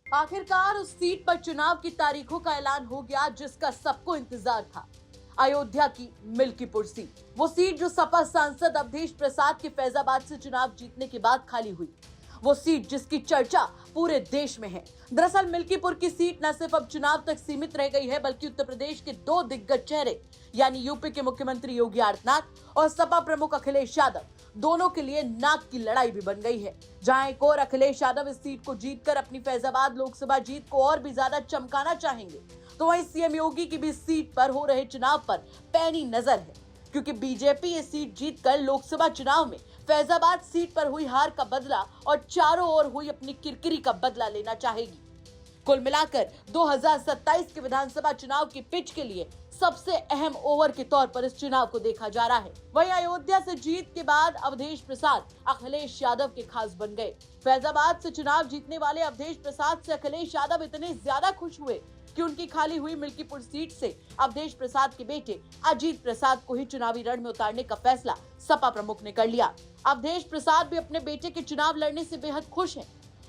आखिरकार उस सीट पर चुनाव की तारीखों का ऐलान हो गया जिसका सबको इंतजार था। अयोध्या की मिल्कीपुर सीट, वो सीट जो सपा सांसद अवधेश प्रसाद के फैजाबाद से चुनाव जीतने के बाद खाली हुई। वो सीट जिसकी चर्चा पूरे देश में है। दरअसल मिल्कीपुर की सीट न सिर्फ अब चुनाव तक सीमित रह गई है, बल्कि उत्तर प्रदेश के दो दिग्गज चेहरे यानी यूपी के मुख्यमंत्री योगी आदित्यनाथ और सपा प्रमुख अखिलेश यादव दोनों के लिए नाक की लड़ाई भी बन गई है। जहां एक और अखिलेश यादव इस सीट को जीतकर अपनी फैजाबाद लोकसभा जीत को और भी ज्यादा चमकाना चाहेंगे, तो वहीं सीएम योगी की भी सीट पर हो रहे चुनाव पर पैनी नजर है, क्योंकि बीजेपी ये सीट जीतकर लोकसभा चुनाव में फैजाबाद सीट पर हुई हार का बदला और चारों ओर हुई अपनी किरकिरी का बदला लेना चाहेगी। कुल मिलाकर 2027 के विधानसभा चुनाव की पिच के लिए सबसे अहम ओवर के तौर पर इस चुनाव को देखा जा रहा है। वहीं अयोध्या से जीत के बाद अवधेश प्रसाद अखिलेश यादव के खास बन गए। फैजाबाद से चुनाव जीतने वाले अवधेश प्रसाद से अखिलेश यादव इतने ज्यादा खुश हुए कि उनकी खाली हुई मिल्कीपुर सीट से अवधेश प्रसाद के बेटे अजीत प्रसाद को ही चुनावी रण में उतारने का फैसला सपा प्रमुख ने कर लिया। अवधेश प्रसाद भी अपने बेटे के चुनाव लड़ने से बेहद खुश हैं।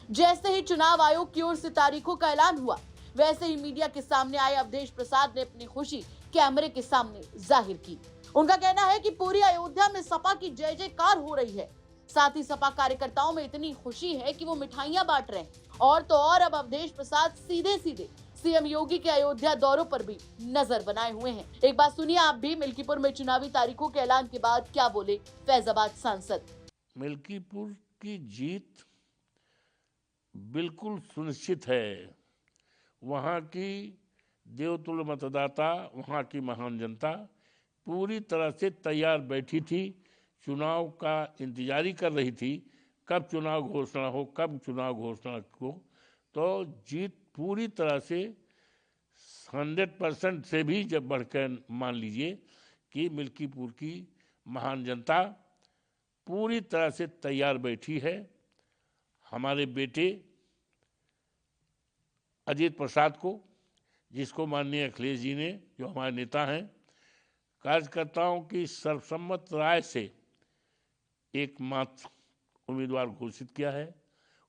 जैसे ही चुनाव आयोग की ओर से तारीखों का ऐलान हुआ, वैसे ही मीडिया के सामने आए अवधेश प्रसाद ने अपनी खुशी कैमरे के सामने जाहिर की। उनका कहना है कि पूरी अयोध्या में सपा की जय जयकार हो रही है। साथ ही सपा कार्यकर्ताओं में इतनी खुशी है कि वो मिठाइयां बांट रहे हैं। और तो और अब अवधेश प्रसाद सीधे सीधे सीएम योगी के अयोध्या दौरों पर भी नजर बनाए हुए हैं। एक बात सुनिए आप भी, मिल्कीपुर में चुनावी तारीखों के ऐलान के बाद क्या बोले फैजाबाद सांसद। मिल्कीपुर की जीत बिल्कुल सुनिश्चित है। वहाँ की देवतुल्य मतदाता, वहाँ की महान जनता पूरी तरह से तैयार बैठी थी, चुनाव का इंतजारी कर रही थी, कब चुनाव घोषणा हो, कब चुनाव घोषणा हो। तो जीत पूरी तरह से 100% से भी जब बढ़कर मान लीजिए कि मिल्कीपुर की महान जनता पूरी तरह से तैयार बैठी है। हमारे बेटे अजीत प्रसाद को, जिसको माननीय अखिलेश जी ने, जो हमारे नेता हैं, कार्यकर्ताओं की सर्वसम्मत राय से एकमात्र उम्मीदवार घोषित किया है।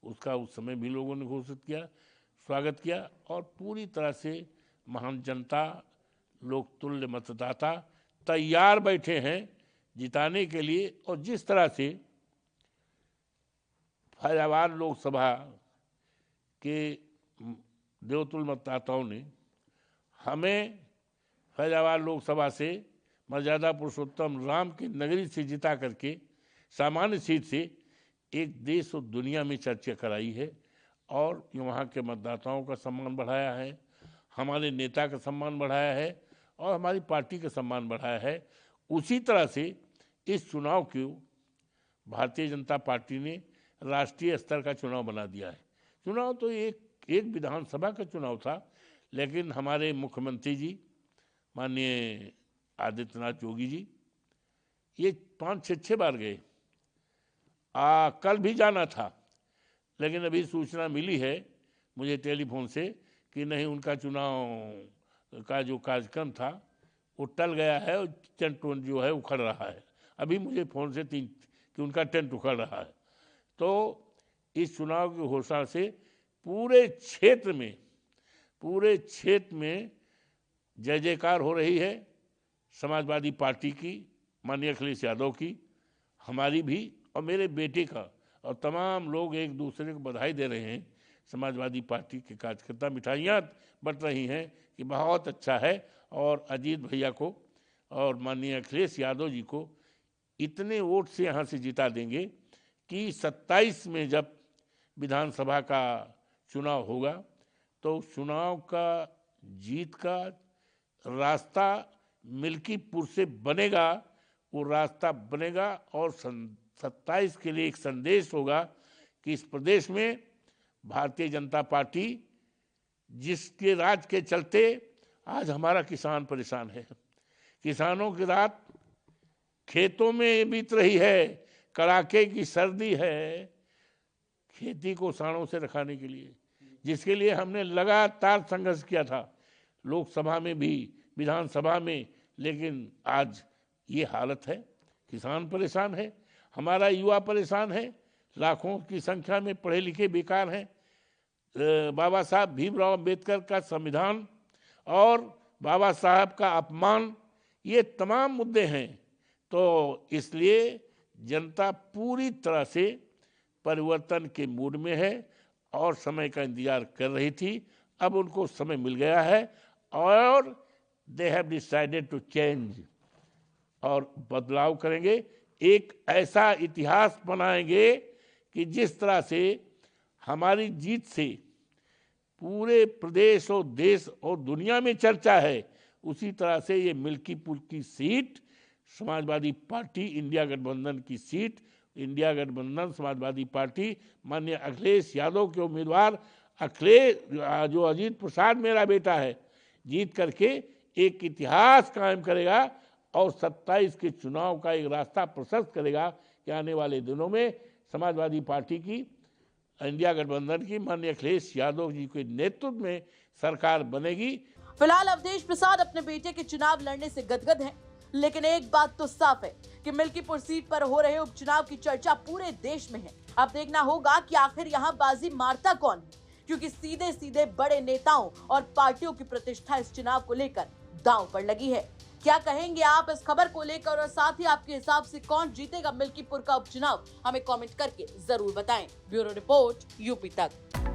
उसका उस समय भी लोगों ने घोषित किया, स्वागत किया और पूरी तरह से महान जनता, लोकतुल्य मतदाता तैयार बैठे हैं जिताने के लिए। और जिस तरह से फैजाबाद लोकसभा के देवतुल्य मतदाताओं ने हमें फैजाबाद लोकसभा से मर्यादा पुरुषोत्तम राम की नगरी से जिता करके सामान्य सीट से एक देश और दुनिया में चर्चा कराई है और वहाँ के मतदाताओं का सम्मान बढ़ाया है, हमारे नेता का सम्मान बढ़ाया है और हमारी पार्टी का सम्मान बढ़ाया है। उसी तरह से इस चुनाव को भारतीय जनता पार्टी ने राष्ट्रीय स्तर का चुनाव बना दिया है। चुनाव तो एक विधानसभा का चुनाव था, लेकिन हमारे मुख्यमंत्री जी माननीय आदित्यनाथ योगी जी ये 5-6 बार गए। कल भी जाना था, लेकिन अभी सूचना मिली है मुझे टेलीफोन से कि नहीं, उनका चुनाव का जो कार्यक्रम था वो टल गया है और टेंट जो है उखड़ रहा है। अभी मुझे फ़ोन से कि उनका टेंट उखड़ रहा है। तो इस चुनाव की घोषणा से पूरे क्षेत्र में जय जयकार हो रही है। समाजवादी पार्टी की, माननीय अखिलेश यादव की, हमारी भी और मेरे बेटे का, और तमाम लोग एक दूसरे को बधाई दे रहे हैं। समाजवादी पार्टी के कार्यकर्ता मिठाइयाँ बंट रही हैं कि बहुत अच्छा है और अजीत भैया को और माननीय अखिलेश यादव जी को इतने वोट से यहाँ से जिता देंगे कि 27 में जब विधानसभा का चुनाव होगा तो उस चुनाव का जीत का रास्ता मिल्कीपुर से बनेगा। वो रास्ता बनेगा और 27 के लिए एक संदेश होगा कि इस प्रदेश में भारतीय जनता पार्टी, जिसके राज के चलते आज हमारा किसान परेशान है, किसानों की रात खेतों में बीत रही है, कड़ाके की सर्दी है, खेती को साड़ों से रखाने के लिए, जिसके लिए हमने लगातार संघर्ष किया था, लोकसभा में भी, विधानसभा में। लेकिन आज ये हालत है, किसान परेशान है, हमारा युवा परेशान है, लाखों की संख्या में पढ़े लिखे बेकार हैं। बाबा साहब भीमराव अंबेडकर का संविधान और बाबा साहब का अपमान, ये तमाम मुद्दे हैं। तो इसलिए जनता पूरी तरह से परिवर्तन के मूड में है और समय का इंतजार कर रही थी। अब उनको समय मिल गया है और they have decided to change, और बदलाव करेंगे। एक ऐसा इतिहास बनाएंगे कि जिस तरह से हमारी जीत से पूरे प्रदेश और देश और दुनिया में चर्चा है, उसी तरह से ये मिल्कीपुर की सीट समाजवादी पार्टी इंडिया गठबंधन की सीट, इंडिया गठबंधन समाजवादी पार्टी माननीय अखिलेश यादव के उम्मीदवार अखिलेश, जो अजीत प्रसाद मेरा बेटा है, जीत करके एक इतिहास कायम करेगा और 27 के चुनाव का एक रास्ता प्रशस्त करेगा कि आने वाले दिनों में समाजवादी पार्टी की, इंडिया गठबंधन की माननीय अखिलेश यादव जी के नेतृत्व में सरकार बनेगी। फिलहाल अवधेश प्रसाद अपने बेटे के चुनाव लड़ने से गदगद हैं, लेकिन एक बात तो साफ है कि मिल्कीपुर सीट पर हो रहे उपचुनाव की चर्चा पूरे देश में है। अब देखना होगा कि आखिर यहाँ बाजी मारता कौन है, क्योंकि सीधे सीधे बड़े नेताओं और पार्टियों की प्रतिष्ठा इस चुनाव को लेकर दांव पर लगी है। क्या कहेंगे आप इस खबर को लेकर, और साथ ही आपके हिसाब से कौन जीतेगा मिल्कीपुर का उपचुनाव, हमें कमेंट करके जरूर बताएं। ब्यूरो रिपोर्ट, यूपी तक।